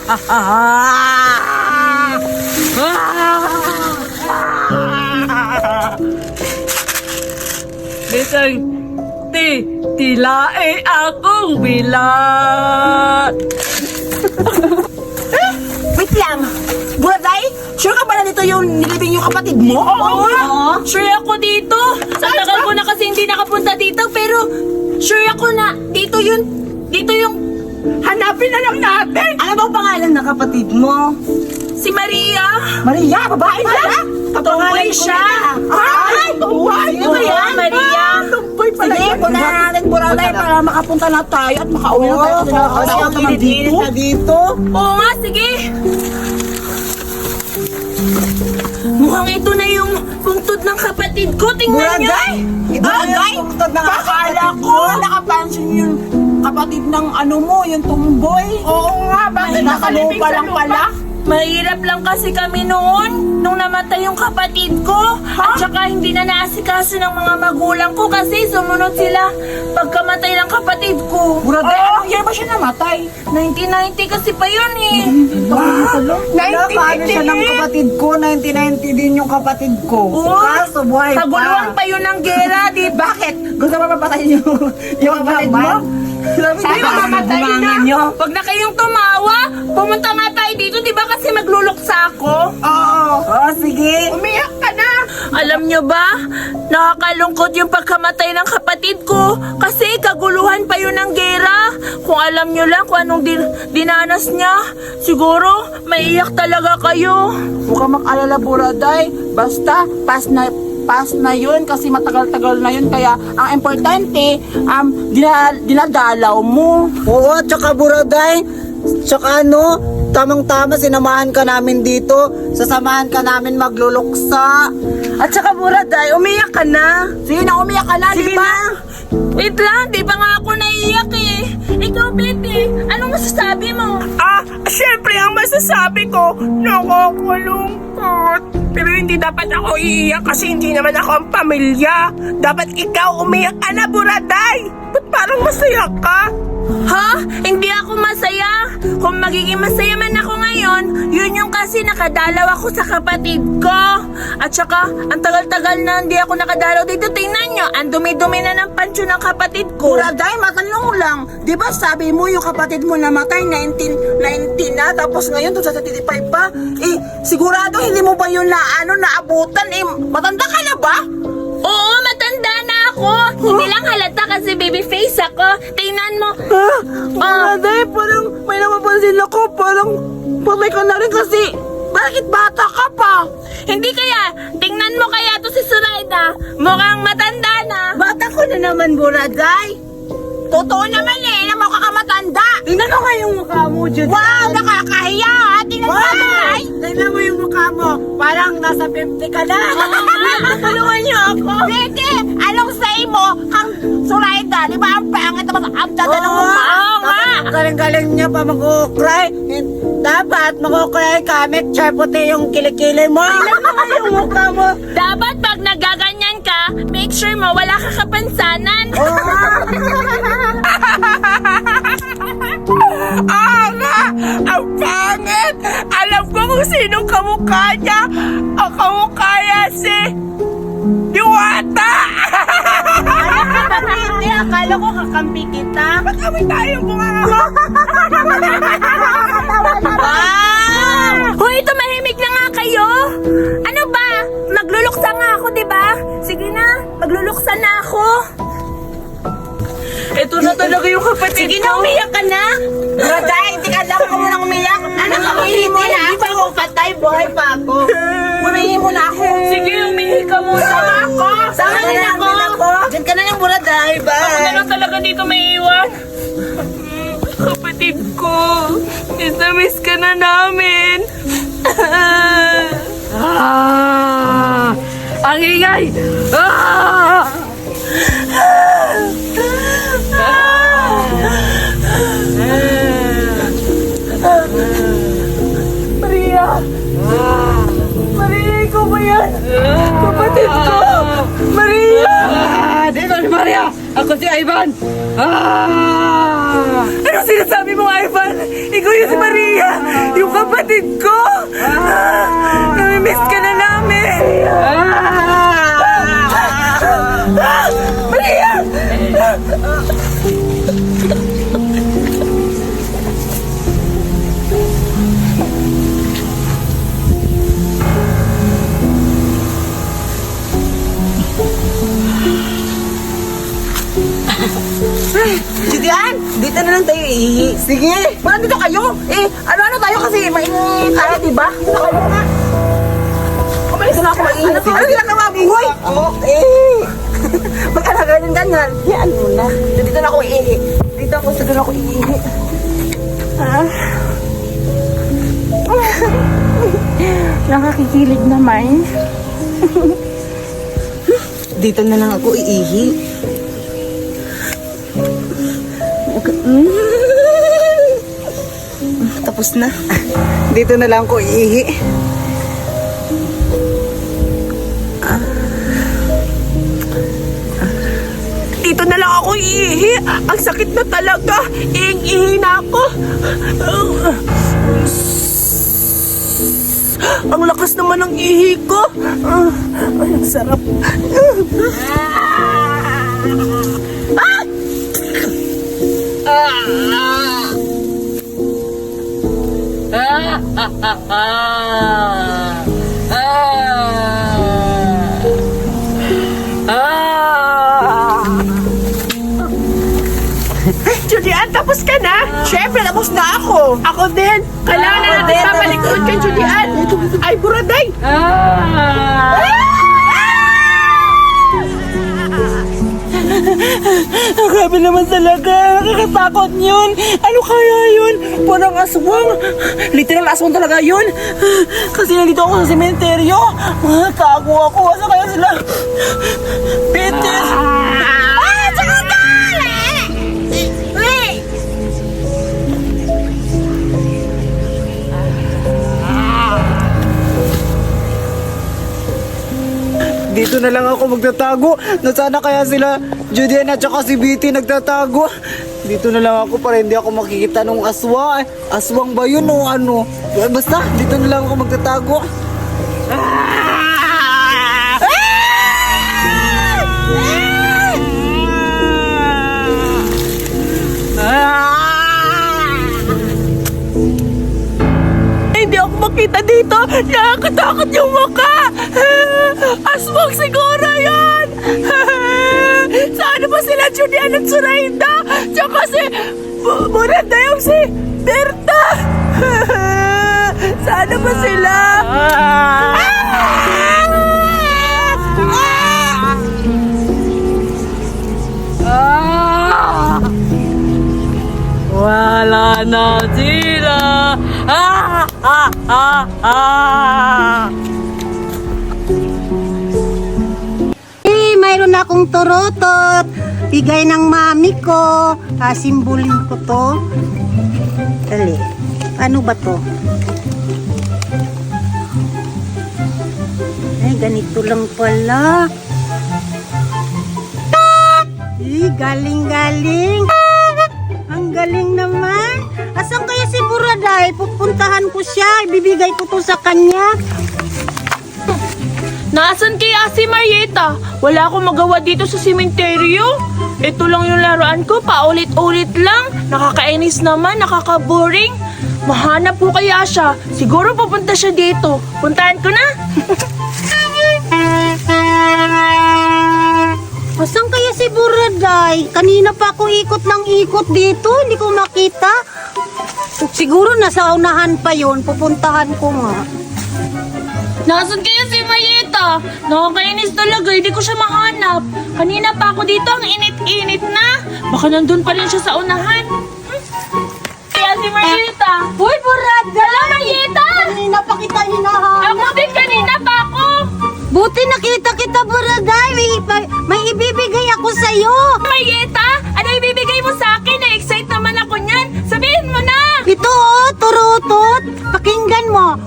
Bisang tilae akong bilat. Wait lang. Buraday, sure ka ba na dito yung nilibing yung kapatid mo? Oo. Sure ako dito. Sa tagal ko na kasi hindi nakapunta dito, pero sure ako na dito yung Hanapin na lang natin. Ano bang pangalan ng kapatid mo? si Maria. Maria, babae ba? Tumboy siya. Ay, tumboy. Sino ba yan? Maria. Tumboy pala. Sige, punta na natin Buraday para makapunta na tayo at makauwi na tayo. Kasi ako naman dito. Oo nga, sige. Mukhang ito na yung bungtod ng kapatid ko. Tingnan niyo. Ito na yung tungtod ng akala ko. Nakapansin yung kapatid ng ano mo, yung tumboy. Oo nga, bakit nakalupa lang pala? Mahirap lang kasi kami noon nung namatay yung kapatid ko. At saka hindi na naasikaso ng mga magulang ko kasi sumunod sila pagkamatay ng kapatid ko. Buraday, anong year ba siya namatay? 1990 kasi pa yun eh. Paano siya ng kapatid ko? 1990 din yung kapatid ko. Oo. Kaso buhay pa. Kaguluhan pa yun ng gera, di ba? Bakit? Gusto mo papatayin yung kapatid mo? Sabi mo, mamatay na. Huwag na kayong tumawa. Pumunta nga tayo dito, di ba? Kasi magluluksa ako. Oo, sige. Umiyak ka na. Alam nyo ba, nakakalungkot yung pagkamatay ng kapatid ko kasi kaguluhan pa yun ng gera. Kung alam nyo lang kung anong dinanas niya, siguro maiiyak talaga kayo. Huwag kang mag-alala, Buraday. Basta, pass na yun kasi matagal-tagal na yun. Kaya ang importante, dinadalaw mo. Oo, tsaka Buraday, tsaka tamang-tama sinamahan ka namin dito. Sasamahan ka namin magluluksa. At saka Buraday, umiyak ka na. Sige na, umiyak ka na, Sige di ba? na. Wait lang, di ba nga ako naiiyak eh. Ikaw, Betty, anong masasabi mo? Siyempre ang masasabi ko, nakakalungkot. Pero hindi dapat ako iiyak kasi hindi naman ako ang pamilya. Dapat ikaw umiyak ka na, Buraday. Ba't parang masaya ka? Ha? Hindi ako masaya. Kung magiging masaya man ako ngayon, yun yung kasi nakadalaw ako sa kapatid ko. At saka, ang tagal-tagal na hindi ako nakadalaw dito. Tingnan nyo, ang dumi-dumi na ng pansyo ng kapatid ko. Buraday, matanong lang. Di ba sabi mo yung kapatid mo namatay 1990 na, tapos ngayon 2035 pa? Eh, sigurado hindi mo ba yun naabutan? Eh, matanda ka na ba? Oo, matanda na ako. Hindi lang halata kasi baby face ako. Tingnan mo. Buraday, parang may napapansin ako. Parang patay ka na rin kasi bakit bata ka pa? Hindi kaya, tingnan mo kaya to si Suraida. Mukhang matanda na. Bata ko na naman, Buraday. Totoo naman eh, na mukha ka matanda. Tingnan mo nga yung mukha mo, Judy. Wow, nakakahiya ha. Tingnan mo, ay. Tingnan mo yung mukha mo. Parang nasa 50 ka na. Tulungan niyo ako. Pwede, anong say mo kang Suraida? Di ba ang pangit naman ang dada ng mukha? Oo nga. Galing-galing niya pa mag-ukray. Dapat mag-ukray ka, make sure puti yung kilikili mo. Tingnan mo nga yung mukha mo. Dapat pag nagaganyan ka, make sure mo wala ka kapansanan. Nga! Ang pangit! Alam ko kung sinong kamukha niya. Ang kamukha niya si Diwata! Hindi, akala ko kakampi kita. Ba't kami tayo mga Hoy, tumahimik na nga kayo. Ano ba? Magluluksa nga ako, di ba? Sige na, magluluksa na ako. Ito na talaga yung kapatid Sige ko. na, umiyak ka na. Buraday, hindi ka lang ako munang umiyak. Ano ka, umihi mo na? Hindi pa ako patay, buhay pa ako. Umihi mo na ako. Sige, umihi ka muna. Sama ako. Sama din ako. Diyan ka na yung Buraday, Ako na bye. lang talaga dito may iwan. Kapatid ko, miss ka na namin. Ang ingay! Maria! Maria, ikaw ba yan? Kapatid ko! Maria! Dito si Maria! Ako si Ivan! Ano sinasabi mo, Ivan? Ikaw yung si Maria, yung kapatid ko. Namimiss ka na namin. Maria! Julian! Dito na lang tayo ihi. Sige! Wala dito kayo! Ano tayo kasi mainit tayo, diba? Dito kayo nga. Kumalis na ako mainit. Ano ginagawa mo? Hoy! Mag-alaga ng ganyan. Yan mo na. Dito na ako ihi. Dito ako, sa doon ako ihi. Nakakikilig naman. Dito na lang ako iihi. Tapos na. Dito na lang ko ihi. Dito na lang ako iihi. Ang sakit na talaga. Iing-ihi na ako. Ang lakas naman ng ihi ko. Ay, ang sarap. Julian, tapos ka na? Siyempre, tapos na ako. Ako din. Kailangan na natin papalikod kay Julian. Ay, buraday. Grabe naman talaga. Nakakatakot yun. Ano kaya yun? Parang aswang. Literal aswang talaga yun. Kasi nandito ako sa sementeryo. Tago ako. Asa kaya sila? Peter! Dito na lang ako magtatago. Nasana kaya sila Julian at saka si Betty nagtatago. Dito na lang ako para hindi ako makikita nung aswa. Aswang ba yun o ano? Basta, dito na lang ako magtatago. Hindi ako makita dito. Nakakatakot yung mukha. Aswang siguro yan. Saan ba sila Julian at Suraida? Tsaka si Muranda yung si Berta. Saan ba sila? Wala na sila. Mayroon akong turutot. Bigay ng mami ko. Simbolin ko to. Dali. Ano ba to? Ay, ganito lang pala. Galing-galing. Ang galing naman. Asan kaya si Buraday? Pupuntahan ko siya. Ibibigay ko to sa kanya. Nasaan kaya si Marieta? Wala akong magawa dito sa sementeryo. Ito lang yung laruan ko, paulit-ulit lang. Nakakainis naman, nakaka-boring. Mahanap ko kaya siya. Siguro pupunta siya dito. Puntahan ko na. Asan kaya si Buraday? Kanina pa ako ikot ng ikot dito. Hindi ko makita. Siguro nasa unahan pa yon. Pupuntahan ko nga. Nasaan kaya si Marieta? Nakakainis talaga, hindi ko siya mahanap. Kanina pa ako dito, ang init-init na. Baka nandun pa rin siya sa unahan. Kaya si Marieta. Hoy, Buraday! Wala, Marieta! Kanina pa kita hinahanap. Ako din kanina pa ako. Buti nakita kita, Buraday. May ibibigay ako sa'yo. Marieta, ano ibibigay mo sa akin? Na-excite naman ako niyan. Sabihin mo na! Ito oh, turutot. Pakinggan mo.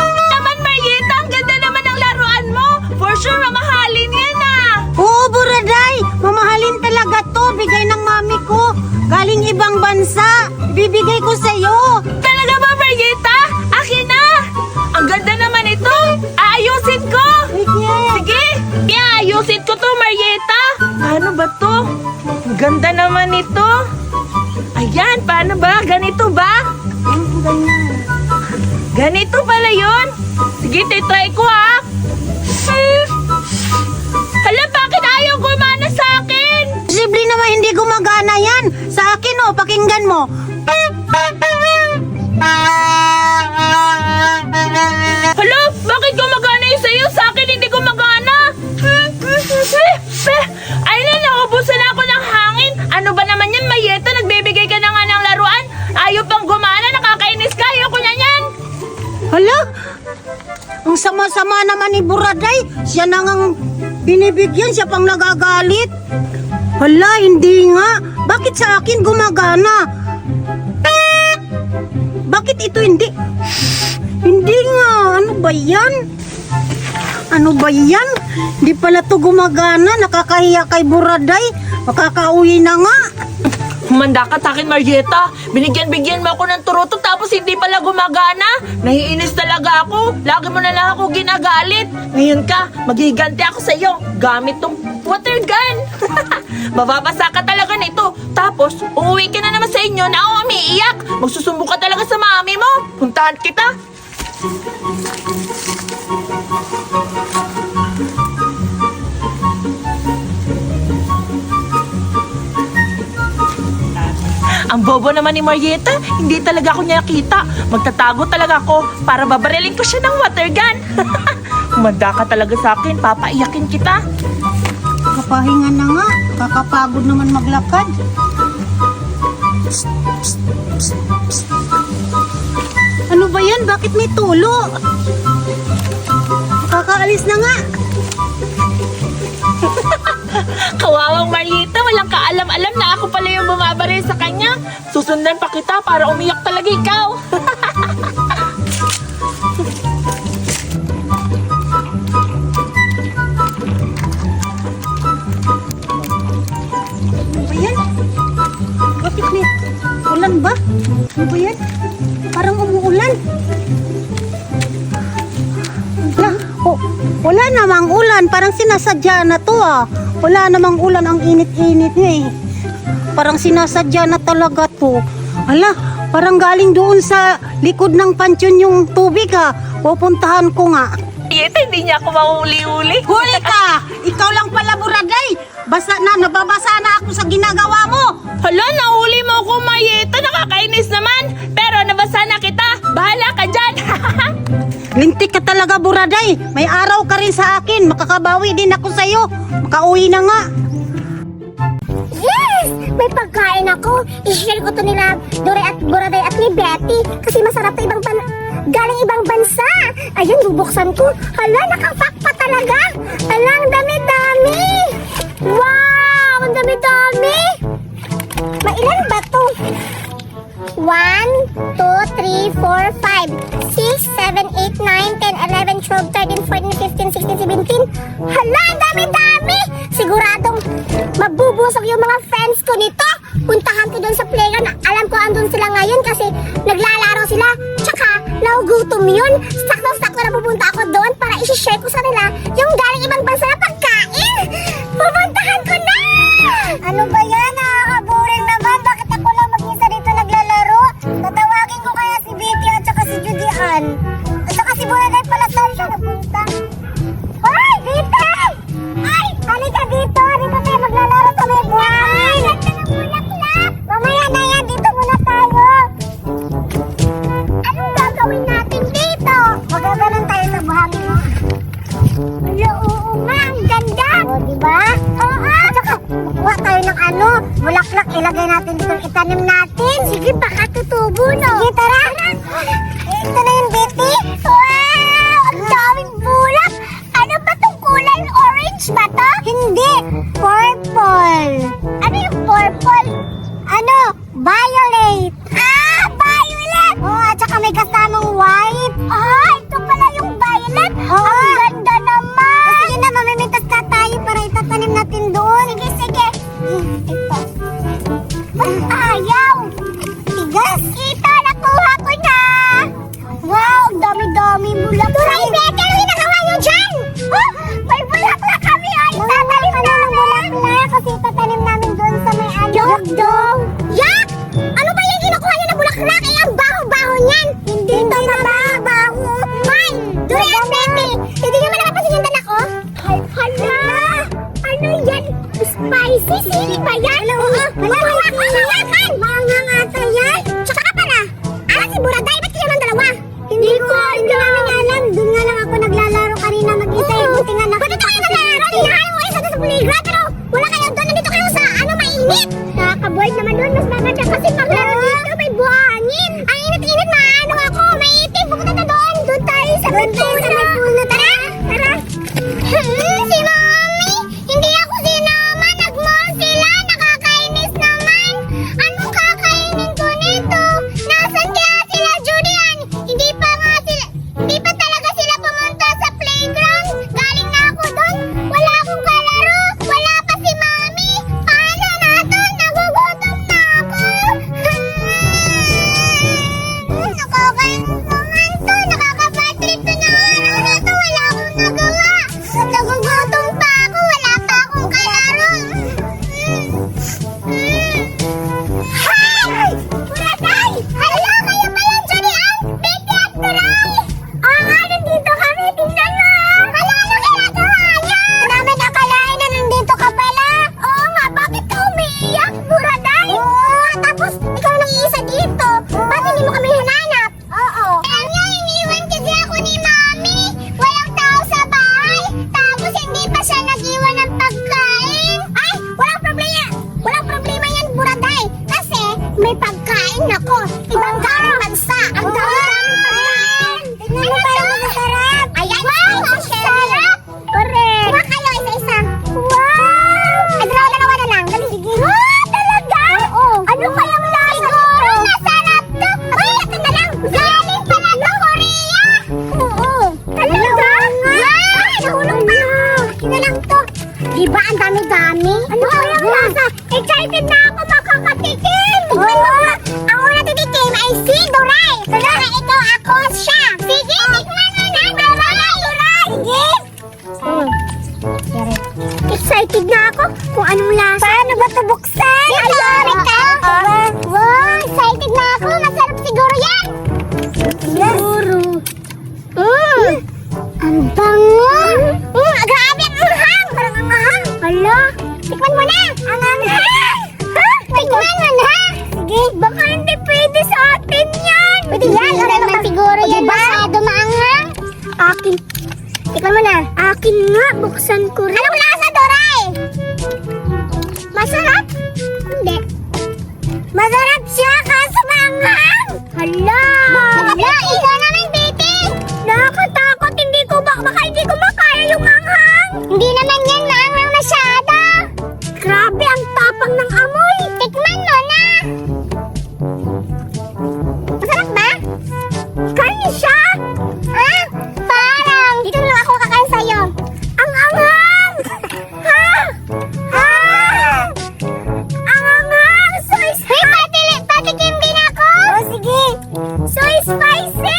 Naman, Marieta, ang ganda naman ng laruan mo. Galing ibang bansa. Bibigay ko sa'yo. Talaga ba, Marieta? Akin na! Ang ganda naman ito! Aayusin ko! Sige! Iayusin ko to, Marieta! Paano ba to? Ang ganda naman ito! Ayan, paano ba? Ganito ba? Ganito pala yun? Sige, titry ko ha! Hala, bakit ayaw gumana sa akin? Posible naman hindi gumagana yan. Sa akin oh, pakinggan mo. Hala, bakit gumagana yung sa'yo? Sa akin hindi gumagana! Ay na, naubusan ako ng hangin! Ano ba naman yan, Marieta? Nagbibigay ka na nga ng laruan? Ayaw pang gumana, nakakainis ka! Ayoko na yan! Hala, ang sama-sama naman ni Buraday. Siya na ngang binibigyan, siya pang nagagalit. Hala, hindi nga. Bakit sa akin gumagana? Bakit ito hindi? Hindi nga. Ano ba yan? Ano ba yan? Hindi pala to gumagana. Nakakahiya kay Buraday. Makakauwi na nga. Humanda ka sa akin, Marieta. Binigyan-bigyan mo ako ng turuto tapos hindi pala gumagana. Naiinis talaga ako. Lagi mo na lang ako ginagalit. Ngayon ka, magiganti ako sa iyo. Gamit tong water gun. Mababasa ka talaga nito. Tapos, uuwi ka na naman sa inyo na ako umiiyak. Magsusumbo ka talaga sa mami mo. Puntahan kita. Ang bobo naman ni Marieta, hindi talaga ako niya nakita. Magtatago talaga ako para babarilin ko siya ng water gun. Humanda ka talaga sa akin, papaiyakin kita. Kapahinga na nga. Kakapagod naman maglakad. Ano ba yan? Bakit may tulo? Kakaalis na nga. Kawawang Marieta, walang kaalam-alam na ako pala yung bumabaril sa kanya. Susundan pa kita para umiyak talaga ikaw. Ano ba yan? Bakit may ulan ba? Ano ba yan? Parang umuulan. Wala namang ulan. Parang sinasadya na to ah. Wala namang ulan, ang init-init niya eh. Parang sinasadya na talaga to. Ala, parang galing doon sa likod ng pansyon yung tubig ah. Pupuntahan ko nga. Marieta, hindi niya ako mahuli-huli. Huli ka! Ikaw lang pala, Buraday! Nababasa na ako sa ginagawa mo! Hala, nahuli mo ako, Marieta. Nakakainis naman. Pero nabasa na kita. Bahala ka dyan. Lintik ka talaga, Buraday! May araw ka rin sa akin. Makakabawi din ako sa'yo. Makauwi na nga. Yes! May pagkain ako. I-share ko to nila Dore at Buraday at ni Betty. Kasi masarap to galing ibang bansa. Ayun, bubuksan ko. Hala, nakapack pa talaga. Hala, ang dami-dami. Wow, ang dami-dami. Mailan ba to? 1, 2, 3, 4, 5, 6, 7, 8, 9, 10, 11, 12, 13, 14, 15, 16, 17. Hala, ang dami-dami! Siguradong mabubusog yung mga friends ko nito. Puntahan ko doon sa playground. Alam ko andun sila ngayon kasi naglalaro sila. Tsaka, nagugutom yun. Sakto-sakto na pupunta ako doon para isi-share ko sa nila yung galing ibang bansa na pagkain. Pupuntahan ko na! Ano ba yan? Nakakaboring naman. Bakit ako lang mag-isa dito naglalaro? Tatawagin ko kaya si Betty at saka si Judy Ann. At saka si Buraday pala saan siya napunta. Hoy! Betty! Ay! Halika dito! Dito tayo maglalaro sa may buhangin! Ganda ng bulaklak! Mamaya na yan! Dito muna tayo! Anong gagawin natin dito? Magaganon tayo sa buhangin mo. Wala, oo nga! Ang ganda! O, diba? Oo! Tsaka, kuha tayo ng bulaklak. Ilagay natin dito. Itanim natin. Sige, baka tutubo, no? Sige, tara! Ito na yung Betty. Wow! Ang daming bulak! Ano ba itong kulay? Orange ba to? Hindi! Purple! Ano yung purple? Ano? Violet! Ah! Violet! Oh, at saka may kasamang white. Ah! Ito pala yung violet! Oh. Ang ganda naman! Sige na, mamimitas na tayo para itatanim natin doon. Sige, sige. Ito. ayaw. Tigas. Ito, nakuha ko na. Wow, dami-dami bulaklak. Ay, Betty, ano yung nagawa nyo dyan? Oh, may bulaklak kami. Ay, tatanim na ng bulaklak kasi tatanim namin doon sa may ano. Dog. Yak! Ano ba yung kinukuha nyo na bulaklak? Eh, ang baho-baho niyan. Hindi ito mabaho. Hoy, Durian, Betty. Hindi nyo malapasin yung dala ko? Hala! Ano yan? Spicy? Sili ba yan? Oo. Malangakan! Mangangata yan? Tsaka ka pala. Si Buraday, ba't kayo ng dalawa? Hindi namin alam. Doon nga lang ako naglalaro kanina mag-isa. Buti nga na. Ba't ito kayo naglalaro? Tinahan mo isa doon sa playground. Pero wala kayo doon. Nandito kayo sa mainit. Nakaka-board naman doon. Mas maganda kasi paglaro dito may buhangin. Ang init-init, maano ako. May itim. Pupunta na doon. Doon tayo sa may puno. Tara. Si Mommy. Hindi ako sinama. Nag-mall sila. Nakakainis naman. Anong kakainin ko nito? Nasaan kaya sila, Julian? Hindi pa talaga sila pumunta sa playground. Galing na ako doon. Wala akong kalaro. Wala pa si Mommy. Paano na to? Nagugutom na ako. Nakakainis naman to. Nakaka-bad trip to na araw na to. Wala akong nagawa. Nagugutom pa ako. Wala pa akong kalaro. Hi! Buraday! Hala, kayo pa yan, Julian! Betty at Turay! Oo nga, nandito kami. Tingnan mo! Hala, ano ginagawa niya? Namin akalain na nandito ka pala. Oo nga, bakit ka umiiyak, Buraday? Oo, tapos ikaw nang iisa dito. Ba't hindi mo kami hananap? Oo. Kaya nga, iniwan kasi ako ni Mommy. Walang tao sa bahay. Tapos hindi pa siya nag-iwan ng pagkain. Ay, walang problema. Walang problema yan, Buraday. Kasi may pagkain ako. Ibang galing bansa. Ang dami-daming pagkain. Tignan mo parang masarap. Ayan, wow, ang sarap. Correct. Kuha kayo isa-isa. Wow. Ay, dalawa na lang. Dali, sige. Talaga? Oo. Ano kayang lasa? Siguro masarap to. Ito na lang. Galing pala ng Korea. Oo. Talaga? Wow. Nahulog pa. Akin na lang to. Diba ang dami-dami? Ano kayang lasa? Excited na ako makakatikim! Ang una titikim ay si Duray! Duray, ito ako siya! Sige, tikman mo na! Duray! Sige! Excited na ako kung anong lasa. Paano ba ito buksan? Alari ka! Wow, excited na ako! Masarap siguro yan! Siguro! Ang bango! Grabe ang anghang! Parang anghang! Hala! Tikman mo na! Ang anghang! Tikman mo na! Sige! Baka hindi pwede sa atin yan! Pwede yan! Ano naman siguro yan? Masyado maanghang! Akin! Tikman mo na! Akin nga! Buksan ko rin! Anong lasa, Doray? Masarap? Hindi! Masarap siya kaso maanghang! Hala! Hala! Ikaw naman, Betty! Nakakatakot! Baka hindi ko makaya yung anghang! Hindi naman yan maanghang masyado! Grabe ang tapang ng amoy! Tikman mo na! Masarap ba? Kaya siya? Ha? Parang! Dito na lang ako kakain sa'yo! Ang anghang! Ha? Ha? Ang anghang! So spicy! Hey, patikim din ako! Oh, sige! So spicy!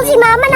Si Mama